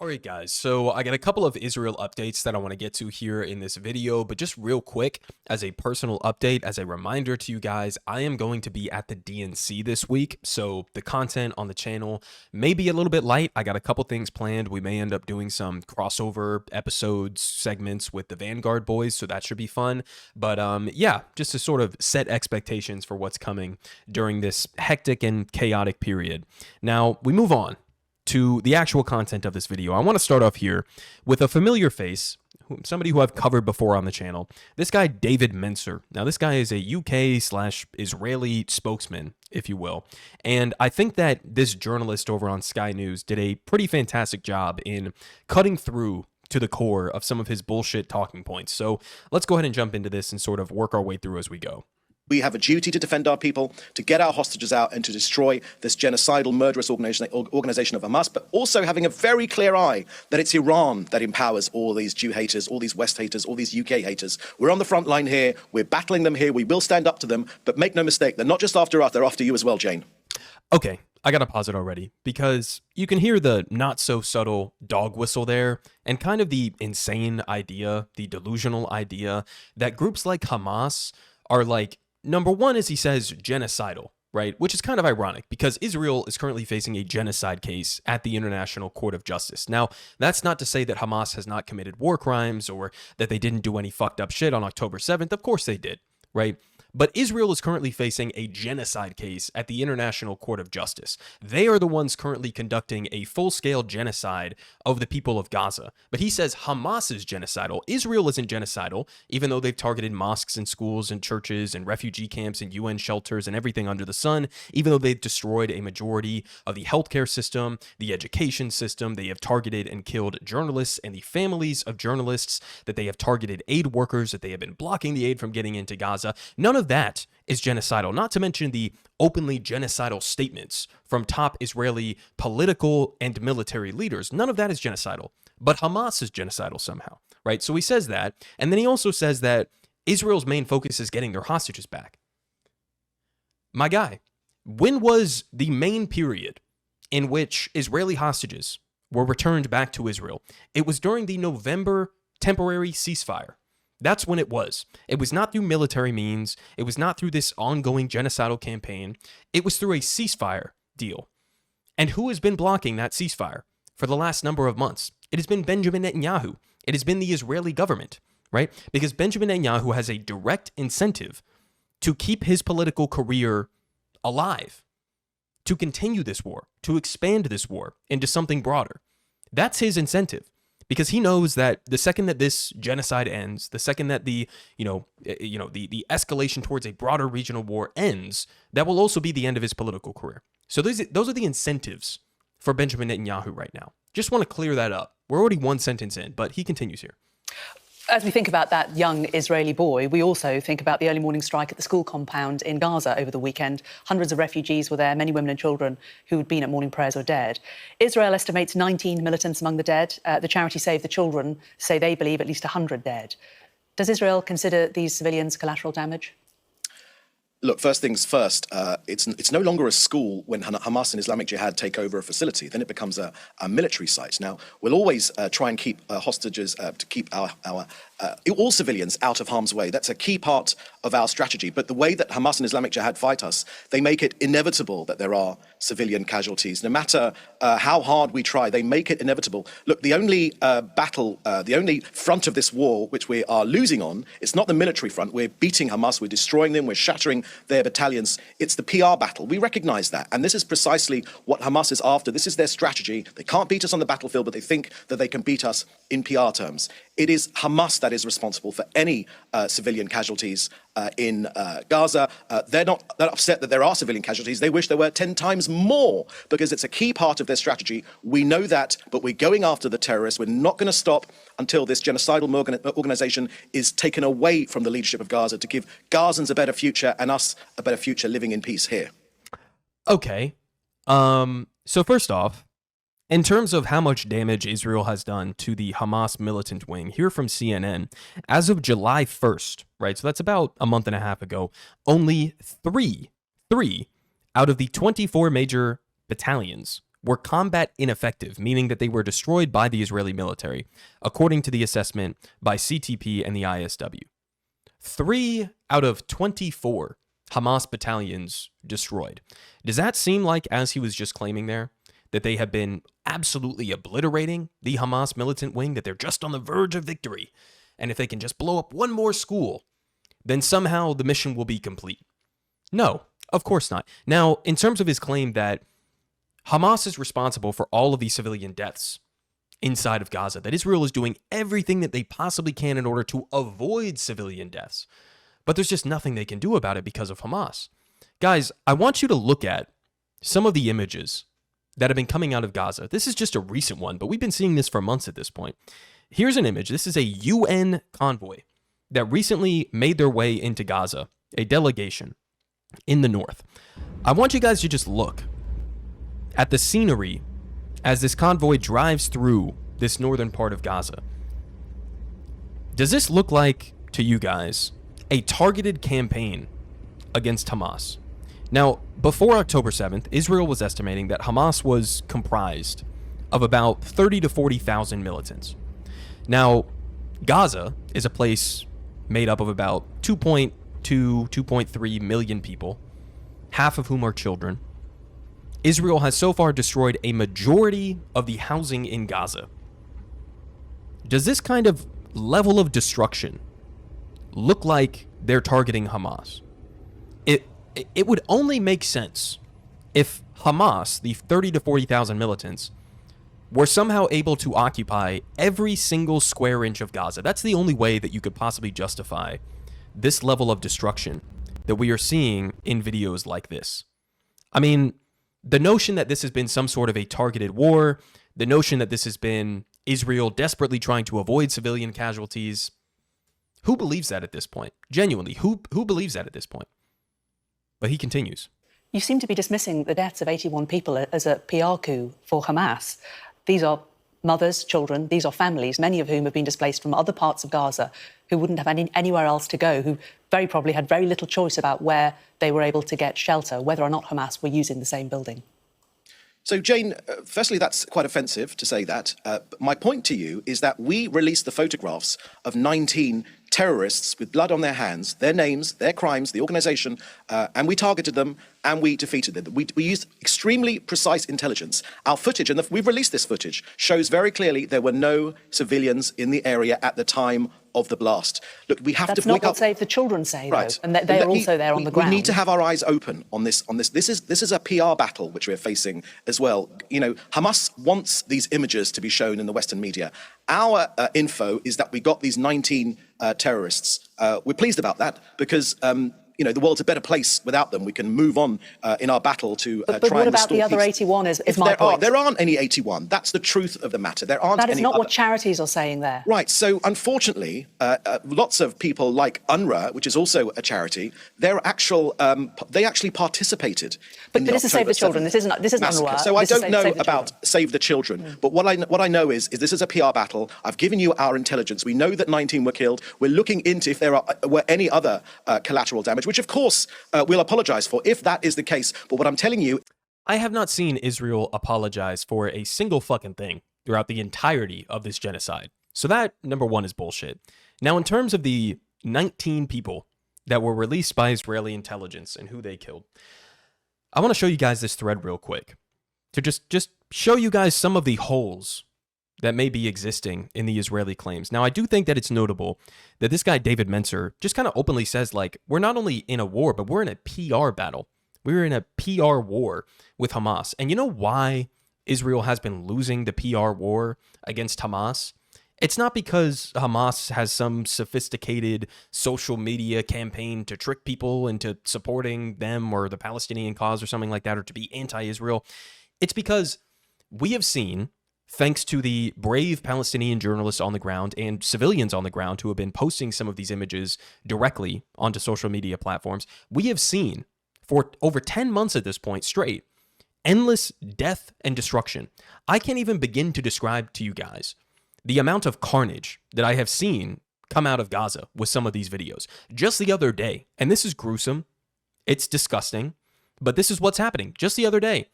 All right, guys, so I got a couple of Israel updates that I want to get to here in this video, but just real quick, as a personal update, as a reminder to you guys, I am going to be at the DNC this week, so the content on the channel may be a little bit light. I got a couple things planned. We may end up doing some crossover episodes, segments with the Vanguard boys, so that should be fun. But yeah, just to sort of set expectations for what's coming during this hectic and chaotic period. Now, we move on to the actual content of this video. I want to start off here with a familiar face, somebody who I've covered before on the channel. This guy, David Mencer. Now, this guy is a UK/Israeli spokesman, if you will. And I think that this journalist over on Sky News did a pretty fantastic job in cutting through to the core of some of his bullshit talking points. So let's go ahead and jump into this and sort of work our way through as we go. We have a duty to defend our people, to get our hostages out and to destroy this genocidal, murderous organization of Hamas, but also having a very clear eye that it's Iran that empowers all these Jew haters, all these West haters, all these UK haters. We're on the front line here. We're battling them here. We will stand up to them. But make no mistake, they're not just after us, they're after you as well, Jane. Okay, I gotta pause it already because you can hear the not so subtle dog whistle there and kind of the insane idea, the delusional idea that groups like Hamas are like, number one, as he says, genocidal, right? Which is kind of ironic because Israel is currently facing a genocide case at the International Court of Justice. Now, that's not to say that Hamas has not committed war crimes or that they didn't do any fucked up shit on October 7th. Of course they did, right? But Israel is currently facing a genocide case at the International Court of Justice. They are the ones currently conducting a full-scale genocide of the people of Gaza. But he says Hamas is genocidal. Israel isn't genocidal, even though they've targeted mosques and schools and churches and refugee camps and UN shelters and everything under the sun, even though they've destroyed a majority of the healthcare system, the education system. They have targeted and killed journalists and the families of journalists, that they have targeted aid workers, that they have been blocking the aid from getting into Gaza. None of that is genocidal, not to mention the openly genocidal statements from top Israeli political and military leaders. None of that is genocidal, but Hamas is genocidal somehow, right? So he says that, and then he also says that Israel's main focus is getting their hostages back. My guy, when was the main period in which Israeli hostages were returned back to Israel? It was during the November temporary ceasefire. That's when it was. It was not through military means. It was not through this ongoing genocidal campaign. It was through a ceasefire deal. And who has been blocking that ceasefire for the last number of months? It has been Benjamin Netanyahu. It has been the Israeli government, right? Because Benjamin Netanyahu has a direct incentive to keep his political career alive, to continue this war, to expand this war into something broader. That's his incentive. Because he knows that the second that this genocide ends, the second that the escalation towards a broader regional war ends, that will also be the end of his political career. So those are the incentives for Benjamin Netanyahu right now. Just want to clear that up. We're already one sentence in, but he continues here. As we think about that young Israeli boy, we also think about the early morning strike at the school compound in Gaza over the weekend. Hundreds of refugees were there, many women and children who had been at morning prayers or dead. Israel estimates 19 militants among the dead. The charity Save the Children say they believe at least 100 dead. Does Israel consider these civilians collateral damage? Look, first things first, it's no longer a school when Hamas and Islamic Jihad take over a facility. Then it becomes a military site. Now, we'll always try and keep hostages, to keep all civilians out of harm's way. That's a key part of our strategy. But the way that Hamas and Islamic Jihad fight us, they make it inevitable that there are civilian casualties. No matter how hard we try, they make it inevitable. Look, the only the only front of this war which we are losing on, it's not the military front. We're beating Hamas, we're destroying them, we're shattering their battalions. It's the PR battle. We recognize that. And this is precisely what Hamas is after. This is their strategy. They can't beat us on the battlefield, but they think that they can beat us in PR terms. It is Hamas that is responsible for any civilian casualties in Gaza. They're not upset that there are civilian casualties. They wish there were 10 times more because it's a key part of their strategy. We know that, but we're going after the terrorists. We're not going to stop until this genocidal organization is taken away from the leadership of Gaza to give Gazans a better future and us a better future living in peace here. Okay. So first off, in terms of how much damage Israel has done to the Hamas militant wing, here from CNN, as of July 1st, right, so that's about a month and a half ago, only three out of the 24 major battalions were combat ineffective, meaning that they were destroyed by the Israeli military, according to the assessment by CTP and the ISW. 3 out of 24 Hamas battalions destroyed. Does that seem like, as he was just claiming there, that they have been absolutely obliterating the Hamas militant wing, that they're just on the verge of victory, and if they can just blow up one more school, then somehow the mission will be complete? No, of course not. Now, in terms of his claim that Hamas is responsible for all of these civilian deaths inside of Gaza, that Israel is doing everything that they possibly can in order to avoid civilian deaths, but there's just nothing they can do about it because of Hamas. Guys, I want you to look at some of the images that have been coming out of Gaza. This is just a recent one, but we've been seeing this for months at this point. Here's an image. This is a UN convoy that recently made their way into Gaza, a delegation in the north. I want you guys to just look at the scenery as this convoy drives through this northern part of Gaza. Does this look like, to you guys, a targeted campaign against Hamas? Now, before October 7th, Israel was estimating that Hamas was comprised of about 30 to 40,000 militants. Now, Gaza is a place made up of about 2.2, 2.3 million people, half of whom are children. Israel has so far destroyed a majority of the housing in Gaza. Does this kind of level of destruction look like they're targeting Hamas? It would only make sense if Hamas, the 30 to 40,000 militants, were somehow able to occupy every single square inch of Gaza. That's the only way that you could possibly justify this level of destruction that we are seeing in videos like this. I mean, the notion that this has been some sort of a targeted war, the notion that this has been Israel desperately trying to avoid civilian casualties, who believes that at this point? Genuinely, who believes that at this point? But he continues. You seem to be dismissing the deaths of 81 people as a PR coup for Hamas. These are mothers, children, these are families, many of whom have been displaced from other parts of Gaza, who wouldn't have anywhere else to go, who very probably had very little choice about where they were able to get shelter, whether or not Hamas were using the same building. So, Jane, firstly, that's quite offensive to say that. But my point to you is that we released the photographs of 19 terrorists with blood on their hands, their names, their crimes, the organisation, and we targeted them and we defeated them. We used extremely precise intelligence. Our footage, and we've released this footage, shows very clearly there were no civilians in the area at the time of the blast. Look, we have That's to not wake what up. Save the Children say, Right. though, and they're also there on the ground. We need to have our eyes open on this. This is a PR battle which we're facing as well. You know, Hamas wants these images to be shown in the Western media. Our info is that we got these 19 terrorists. We're pleased about that because you know, the world's a better place without them. We can move on in our battle to but try what and about restore the other peace. 81 is my point. There aren't any 81. That's the truth of the matter. There aren't That is any not other. what charities are saying there. Right. So unfortunately, lots of people like UNRWA, which is also a charity, they actually participated. But this is Save the Children. This isn't UNRWA. So I This is don't know Save the about Children. Save the Children. But what I know is this is a PR battle. I've given you our intelligence. We know that 19 were killed. We're looking into if there were any other collateral damage, which of course we'll apologise for if that is the case. But what I'm telling you, I have not seen Israel apologize for a single fucking thing throughout the entirety of this genocide. So that, number one, is bullshit. Now, in terms of the 19 people that were released by Israeli intelligence and who they killed, I want to show you guys this thread real quick to just show you guys some of the holes that may be existing in the Israeli claims. Now, I do think that it's notable that this guy, David Mencer, just kind of openly says, like, we're not only in a war, but we're in a PR battle. We're in a PR war with Hamas. And you know why Israel has been losing the PR war against Hamas? It's not because Hamas has some sophisticated social media campaign to trick people into supporting them or the Palestinian cause or something like that, or to be anti-Israel. It's because we have seen, thanks to the brave Palestinian journalists on the ground and civilians on the ground who have been posting some of these images directly onto social media platforms, we have seen for over 10 months at this point straight, endless death and destruction. I can't even begin to describe to you guys the amount of carnage that I have seen come out of Gaza with some of these videos. Just the other day, and this is gruesome, it's disgusting, but this is what's happening. Just the other day,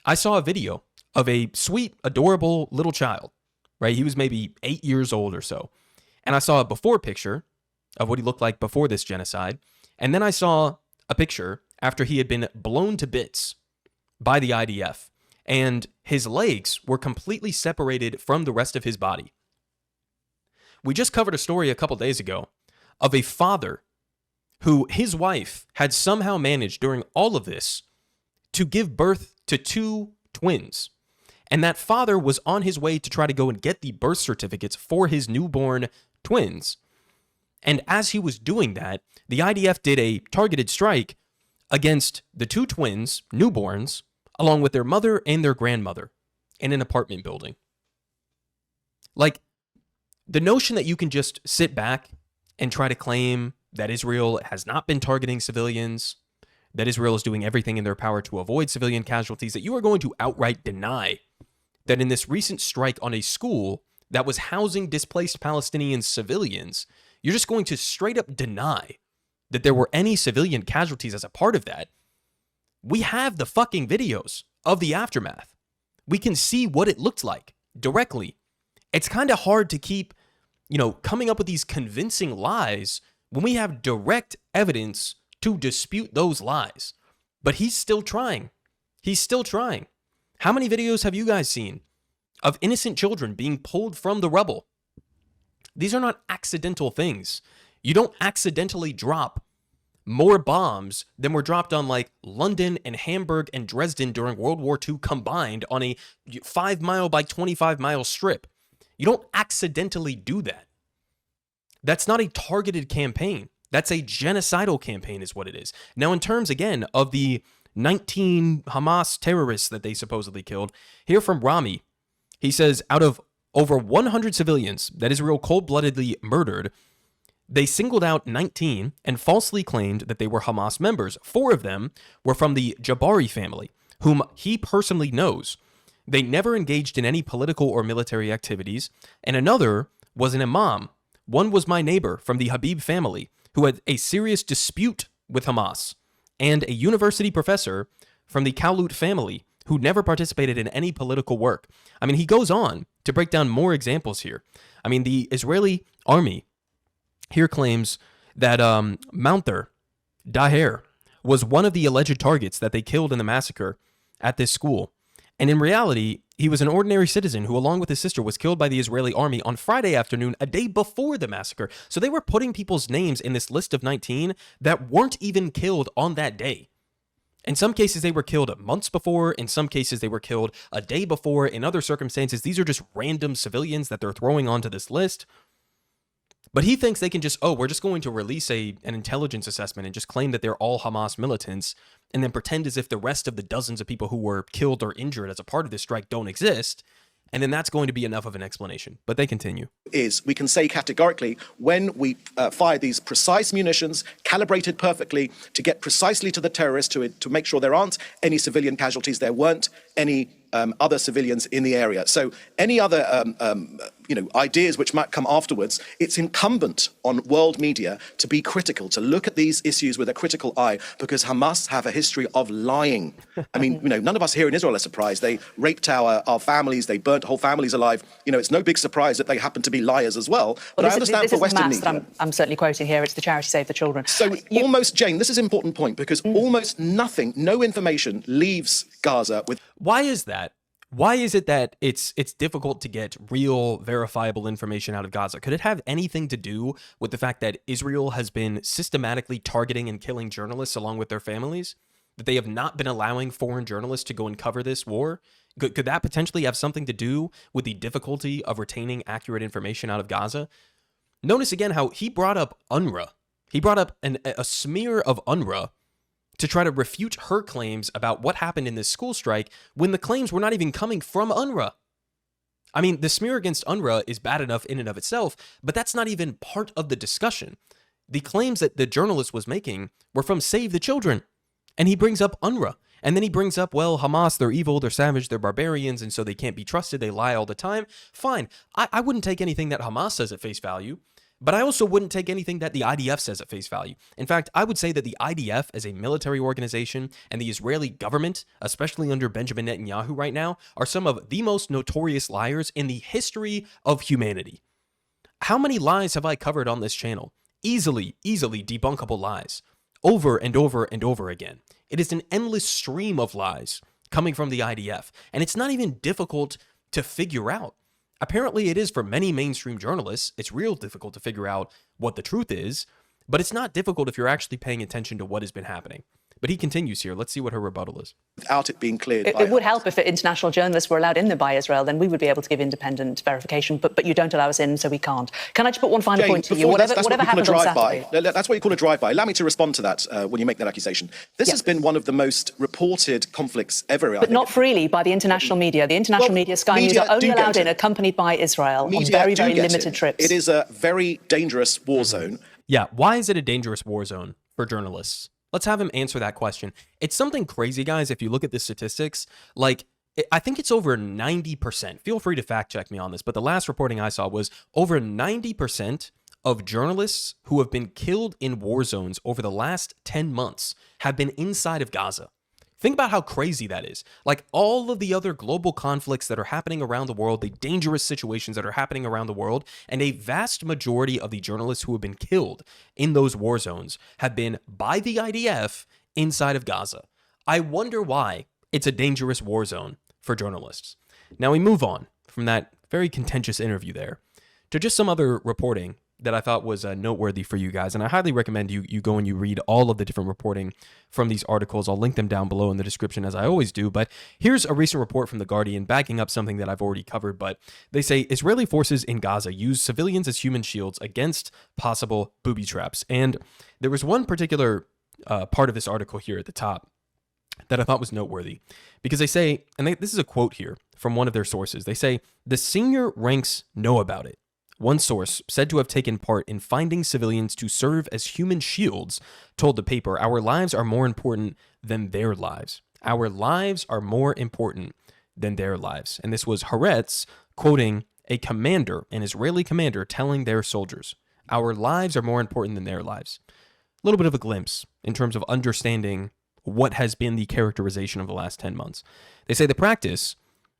I saw a video of a sweet, adorable little child, right? He was maybe 8 years old or so. And I saw a before picture of what he looked like before this genocide. And then I saw a picture after he had been blown to bits by the IDF. And his legs were completely separated from the rest of his body. We just covered a story a couple days ago of a father who his wife had somehow managed during all of this to give birth to 2 twins. And that father was on his way to try to go and get the birth certificates for his newborn twins. And as he was doing that, the IDF did a targeted strike against the 2 twins, newborns, along with their mother and their grandmother in an apartment building. Like, the notion that you can just sit back and try to claim that Israel has not been targeting civilians, that Israel is doing everything in their power to avoid civilian casualties, that you are going to outright deny that in this recent strike on a school that was housing displaced Palestinian civilians, you're just going to straight up deny that there were any civilian casualties as a part of that. We have the fucking videos of the aftermath. We can see what it looked like directly. It's kind of hard to keep, coming up with these convincing lies when we have direct evidence to dispute those lies. But he's still trying. He's still trying. How many videos have you guys seen of innocent children being pulled from the rubble? These are not accidental things. You don't accidentally drop more bombs than were dropped on like London and Hamburg and Dresden during World War II combined on a 5-mile by 25-mile strip. You don't accidentally do that. That's not a targeted campaign. That's a genocidal campaign is what it is. Now, in terms, again, of the 19 Hamas terrorists that they supposedly killed, here from Rami, he says, out of over 100 civilians that Israel cold-bloodedly murdered, they singled out 19 and falsely claimed that they were Hamas members. 4 of them were from the Jabari family, whom he personally knows. They never engaged in any political or military activities, and another was an imam. One was my neighbor from the Habib family, who had a serious dispute with Hamas, and a university professor from the Kaulut family, who never participated in any political work. I mean, he goes on to break down more examples here. I mean, the Israeli army here claims that Mounter Daher was one of the alleged targets that they killed in the massacre at this school. And in reality, he was an ordinary citizen who, along with his sister, was killed by the Israeli army on Friday afternoon, a day before the massacre. So they were putting people's names in this list of 19 that weren't even killed on that day. In some cases, they were killed months before. In some cases, they were killed a day before. In other circumstances, these are just random civilians that they're throwing onto this list. But he thinks they can just, we're just going to release an intelligence assessment and just claim that they're all Hamas militants and then pretend as if the rest of the dozens of people who were killed or injured as a part of this strike don't exist. And then that's going to be enough of an explanation. But they continue. Is we can say categorically, when we fire these precise munitions, calibrated perfectly to get precisely to the terrorists, to make sure there aren't any civilian casualties, there weren't any other civilians in the area. So any other ideas which might come afterwards, it's incumbent on world media to be critical, to look at these issues with a critical eye, because Hamas have a history of lying. I mean, none of us here in Israel are surprised. They raped our families, they burnt whole families alive. It's no big surprise that they happen to be liars as well. But I understand for Western media. I'm certainly quoting here. It's the charity Save the Children. So almost, Jane, this is an important point, because almost nothing, no information leaves Gaza with. Why is that? Why is it that it's difficult to get real, verifiable information out of Gaza? Could it have anything to do with the fact that Israel has been systematically targeting and killing journalists along with their families? That they have not been allowing foreign journalists to go and cover this war? Could that potentially have something to do with the difficulty of retaining accurate information out of Gaza? Notice again how he brought up UNRWA. He brought up a smear of UNRWA to try to refute her claims about what happened in this school strike when the claims were not even coming from UNRWA. I mean, the smear against UNRWA is bad enough in and of itself, but that's not even part of the discussion. The claims that the journalist was making were from Save the Children, and he brings up UNRWA. And then he brings up, well, Hamas, they're evil, they're savage, they're barbarians, and so they can't be trusted, they lie all the time. Fine, I wouldn't take anything that Hamas says at face value, But I also wouldn't take anything that the IDF says at face value. In fact, I would say that the IDF as a military organization and the Israeli government, especially under Benjamin Netanyahu right now, are some of the most notorious liars in the history of humanity. How many lies have I covered on this channel? Easily debunkable lies. Over and over and over again. It is an endless stream of lies coming from the IDF, and it's not even difficult to figure out. Apparently it is for many mainstream journalists. It's real difficult to figure out what the truth is, but it's not difficult if you're actually paying attention to what has been happening. But he continues here. Let's see what her rebuttal is. Without it being cleared. It would help if international journalists were allowed in there by Israel, then we would be able to give independent verification, but you don't allow us in, so we can't. Can I just put one final point to you? Whatever happened on Saturday. That's what you call a drive-by. Allow me to respond to that when you make that accusation. This has been one of the most reported conflicts ever. But not freely by the international media. The international media, Sky News, are only allowed in accompanied by Israel on very, very limited trips. It is a very dangerous war zone. Yeah, why is it a dangerous war zone for journalists? Let's have him answer that question. It's something crazy, guys, if you look at the statistics. Like, I think it's over 90%. Feel free to fact check me on this, but the last reporting I saw was over 90% of journalists who have been killed in war zones over the last 10 months have been inside of Gaza. Think about how crazy that is. Like all of the other global conflicts that are happening around the world, the dangerous situations that are happening around the world, and a vast majority of the journalists who have been killed in those war zones have been by the IDF inside of Gaza. I wonder why it's a dangerous war zone for journalists. Now we move on from that very contentious interview there to just some other reporting that I thought was noteworthy for you guys. And I highly recommend you go and you read all of the different reporting from these articles. I'll link them down below in the description as I always do. But here's a recent report from The Guardian backing up something that I've already covered. But they say Israeli forces in Gaza use civilians as human shields against possible booby traps. And there was one particular part of this article here at the top that I thought was noteworthy because they say, and this is a quote here from one of their sources. They say, the senior ranks know about it. One source, said to have taken part in finding civilians to serve as human shields, told the paper, our lives are more important than their lives. Our lives are more important than their lives. And this was Haaretz quoting a commander, an Israeli commander, telling their soldiers, our lives are more important than their lives. A little bit of a glimpse in terms of understanding what has been the characterization of the last 10 months. They say the practice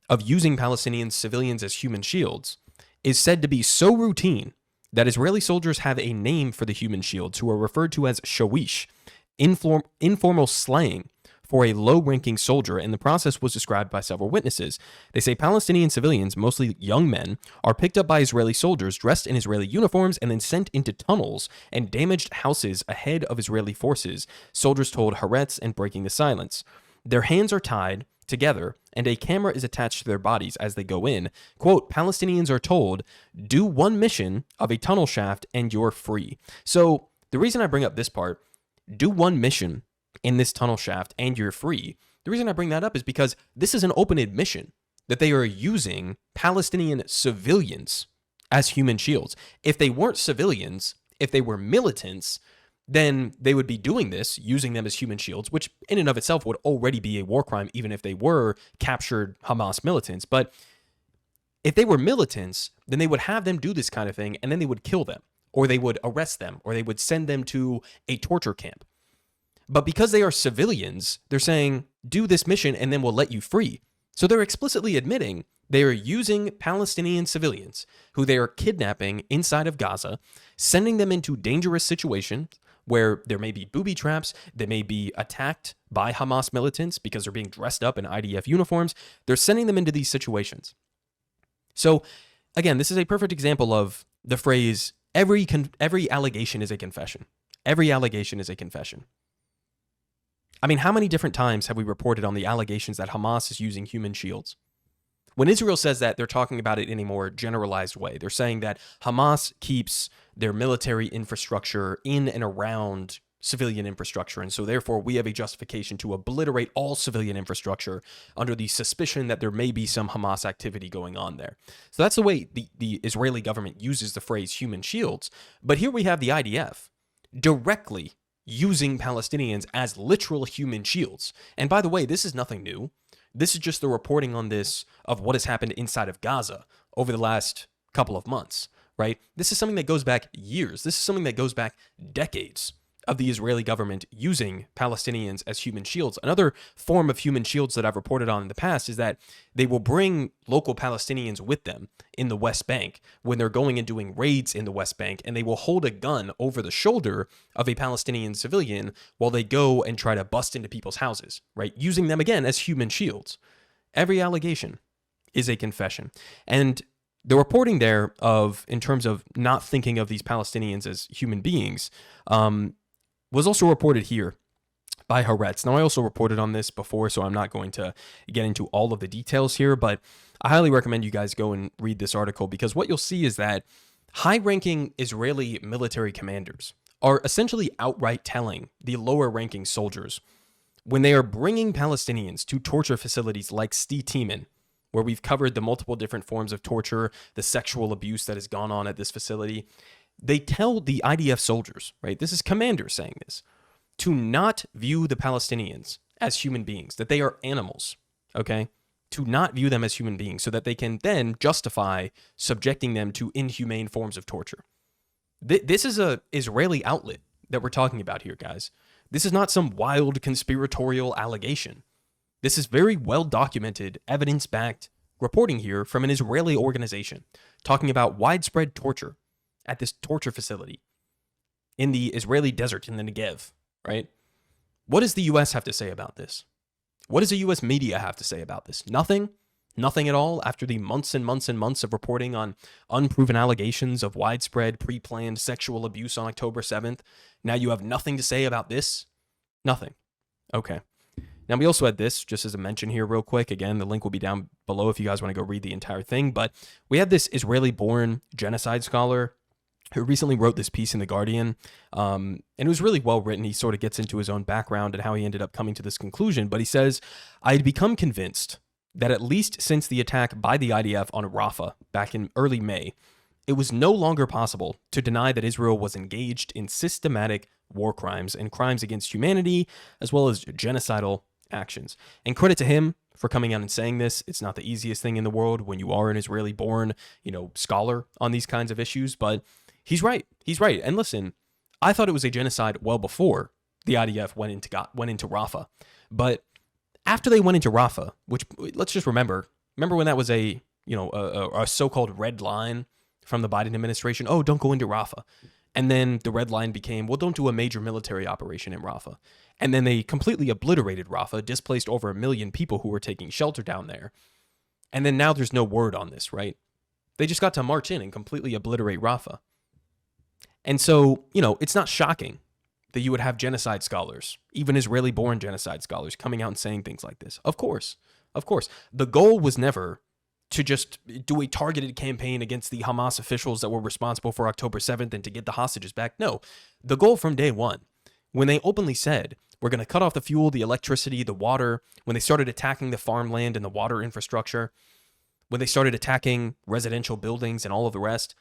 of using Palestinian civilians as human shields is said to be so routine that Israeli soldiers have a name for the human shields who are referred to as shawish, informal slang for a low-ranking soldier, and the process was described by several witnesses. They say Palestinian civilians, mostly young men, are picked up by Israeli soldiers dressed in Israeli uniforms and then sent into tunnels and damaged houses ahead of Israeli forces, soldiers told Haaretz and breaking the silence. Their hands are tied together, and a camera is attached to their bodies as they go in. Quote, Palestinians are told, do one mission of a tunnel shaft and you're free. So the reason I bring up this part, do one mission in this tunnel shaft and you're free, the reason I bring that up is because this is an open admission that they are using Palestinian civilians as human shields. If they weren't civilians, if they were militants, then they would be doing this, using them as human shields, which in and of itself would already be a war crime, even if they were captured Hamas militants. But if they were militants, then they would have them do this kind of thing, and then they would kill them, or they would arrest them, or they would send them to a torture camp. But because they are civilians, they're saying, do this mission, and then we'll let you free. So they're explicitly admitting they are using Palestinian civilians, who they are kidnapping inside of Gaza, sending them into dangerous situations, where there may be booby traps, they may be attacked by Hamas militants because they're being dressed up in IDF uniforms. They're sending them into these situations. So, again, this is a perfect example of the phrase, every allegation is a confession. Every allegation is a confession. I mean, how many different times have we reported on the allegations that Hamas is using human shields? When Israel says that, they're talking about it in a more generalized way. They're saying that Hamas keeps their military infrastructure in and around civilian infrastructure, and so therefore we have a justification to obliterate all civilian infrastructure under the suspicion that there may be some Hamas activity going on there. So that's the way the Israeli government uses the phrase human shields. But here we have the IDF directly using Palestinians as literal human shields. And by the way, this is nothing new. This is just the reporting on this of what has happened inside of Gaza over the last couple of months, right? This is something that goes back years. This is something that goes back decades of the Israeli government using Palestinians as human shields. Another form of human shields that I've reported on in the past is that they will bring local Palestinians with them in the West Bank when they're going and doing raids in the West Bank, and they will hold a gun over the shoulder of a Palestinian civilian while they go and try to bust into people's houses, right? Using them again as human shields. Every allegation is a confession. And the reporting there in terms of not thinking of these Palestinians as human beings, was also reported here by Haaretz. Now, I also reported on this before, so I'm not going to get into all of the details here, but I highly recommend you guys go and read this article, because what you'll see is that high-ranking Israeli military commanders are essentially outright telling the lower-ranking soldiers when they are bringing Palestinians to torture facilities like Steteman, where we've covered the multiple different forms of torture, the sexual abuse that has gone on at this facility. They tell the IDF soldiers, right? This is commanders saying this, to not view the Palestinians as human beings, that they are animals, okay? To not view them as human beings so that they can then justify subjecting them to inhumane forms of torture. This is a Israeli outlet that we're talking about here, guys. This is not some wild conspiratorial allegation. This is very well-documented, evidence-backed reporting here from an Israeli organization talking about widespread torture at this torture facility in the Israeli desert in the Negev, right? What does the U.S. have to say about this? What does the U.S. media have to say about this? Nothing? Nothing at all after the months and months and months of reporting on unproven allegations of widespread pre-planned sexual abuse on October 7th. Now you have nothing to say about this? Nothing. Okay. Now, we also had this, just as a mention here real quick. Again, the link will be down below if you guys want to go read the entire thing. But we had this Israeli-born genocide scholar who recently wrote this piece in The Guardian, and it was really well written. He sort of gets into his own background and how he ended up coming to this conclusion. But he says, I had become convinced that at least since the attack by the IDF on Rafah back in early May, it was no longer possible to deny that Israel was engaged in systematic war crimes and crimes against humanity, as well as genocidal actions. And credit to him for coming out and saying this. It's not the easiest thing in the world when you are an Israeli-born, scholar on these kinds of issues, but he's right. He's right. And listen, I thought it was a genocide well before the IDF went into Rafah. But after they went into Rafah, which let's just remember when that was a so-called red line from the Biden administration. Oh, don't go into Rafah. And then the red line became, well, don't do a major military operation in Rafah. And then they completely obliterated Rafah, displaced over 1 million people who were taking shelter down there. And then now there's no word on this, right? They just got to march in and completely obliterate Rafah. And so, it's not shocking that you would have genocide scholars, even Israeli-born genocide scholars, coming out and saying things like this. Of course. The goal was never to just do a targeted campaign against the Hamas officials that were responsible for October 7th and to get the hostages back. No, the goal from day one, when they openly said, we're going to cut off the fuel, the electricity, the water, when they started attacking the farmland and the water infrastructure, when they started attacking residential buildings and all of the rest,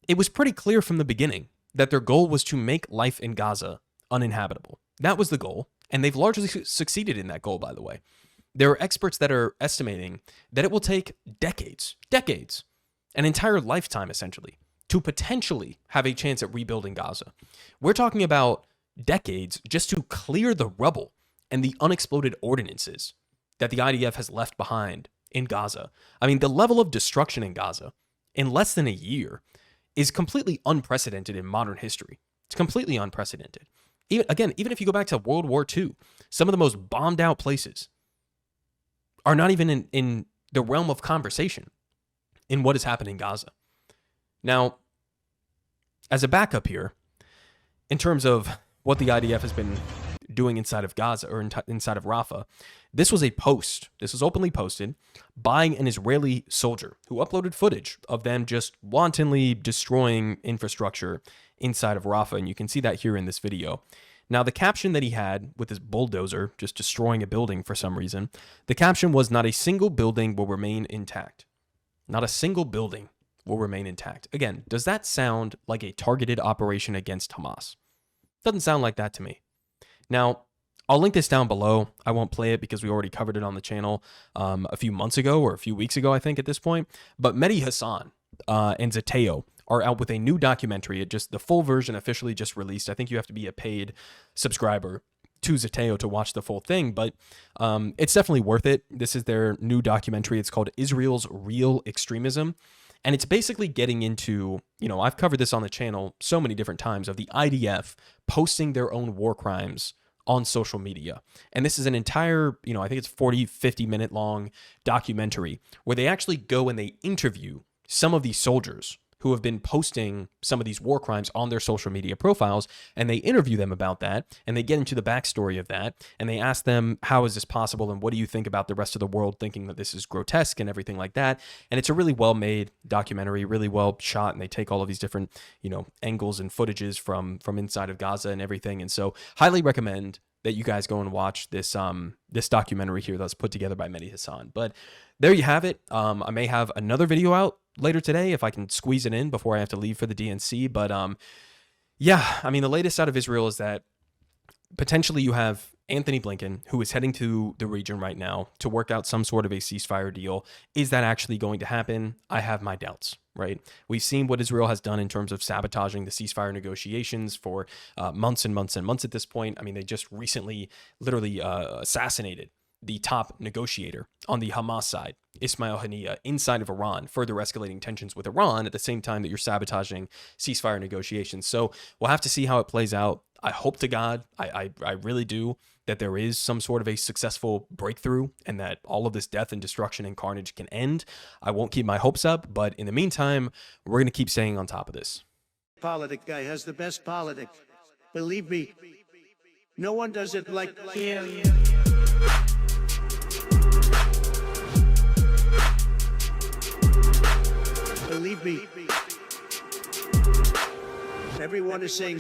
it was pretty clear from the beginning that their goal was to make life in Gaza uninhabitable. That was the goal, and they've largely succeeded in that goal, by the way. There are experts that are estimating that it will take decades, an entire lifetime essentially, to potentially have a chance at rebuilding Gaza. We're talking about decades just to clear the rubble and the unexploded ordinances that the IDF has left behind in Gaza. I mean, the level of destruction in Gaza in less than a year is completely unprecedented in modern history. It's completely unprecedented. Even if you go back to World War II, some of the most bombed out places are not even in the realm of conversation in what has happened in Gaza. Now, as a backup here, in terms of what the IDF has been doing inside of Gaza or inside of Rafah, this was a post. This was openly posted by an Israeli soldier who uploaded footage of them just wantonly destroying infrastructure inside of Rafah. And you can see that here in this video. Now, the caption that he had with his bulldozer just destroying a building for some reason, the caption was, "Not a single building will remain intact." Not a single building will remain intact. Again, does that sound like a targeted operation against Hamas? Doesn't sound like that to me. Now, I'll link this down below. I won't play it because we already covered it on the channel a few months ago or a few weeks ago, I think, at this point. But Mehdi Hassan and Zateo are out with a new documentary. The full version officially just released. I think you have to be a paid subscriber to Zateo to watch the full thing, but it's definitely worth it. This is their new documentary. It's called Israel's Real Extremism. And it's basically getting into, I've covered this on the channel so many different times, of the IDF posting their own war crimes on social media. And this is an entire, I think it's 40, 50 minute long documentary where they actually go and they interview some of these soldiers who have been posting some of these war crimes on their social media profiles, and they interview them about that, and they get into the backstory of that, and they ask them, how is this possible, and what do you think about the rest of the world thinking that this is grotesque and everything like that. And it's a really well-made documentary, really well shot, and they take all of these different, angles and footages from inside of Gaza and everything. And so highly recommend that you guys go and watch this this documentary here that's put together by Mehdi Hassan. But there you have it. I may have another video out later today if I can squeeze it in before I have to leave for the DNC. But yeah, I mean, the latest out of Israel is that potentially you have Anthony Blinken, who is heading to the region right now to work out some sort of a ceasefire deal. Is that actually going to happen? I have my doubts, right? We've seen what Israel has done in terms of sabotaging the ceasefire negotiations for months and months and months at this point. I mean, they just recently literally assassinated the top negotiator on the Hamas side, Ismail Haniyeh, inside of Iran, further escalating tensions with Iran at the same time that you're sabotaging ceasefire negotiations. So we'll have to see how it plays out. I hope to God, I really do, that there is some sort of a successful breakthrough and that all of this death and destruction and carnage can end. I won't keep my hopes up, but in the meantime, we're going to keep staying on top of this. Politic guy has the best politics. Believe me, no one does it like him. Believe me, everyone is saying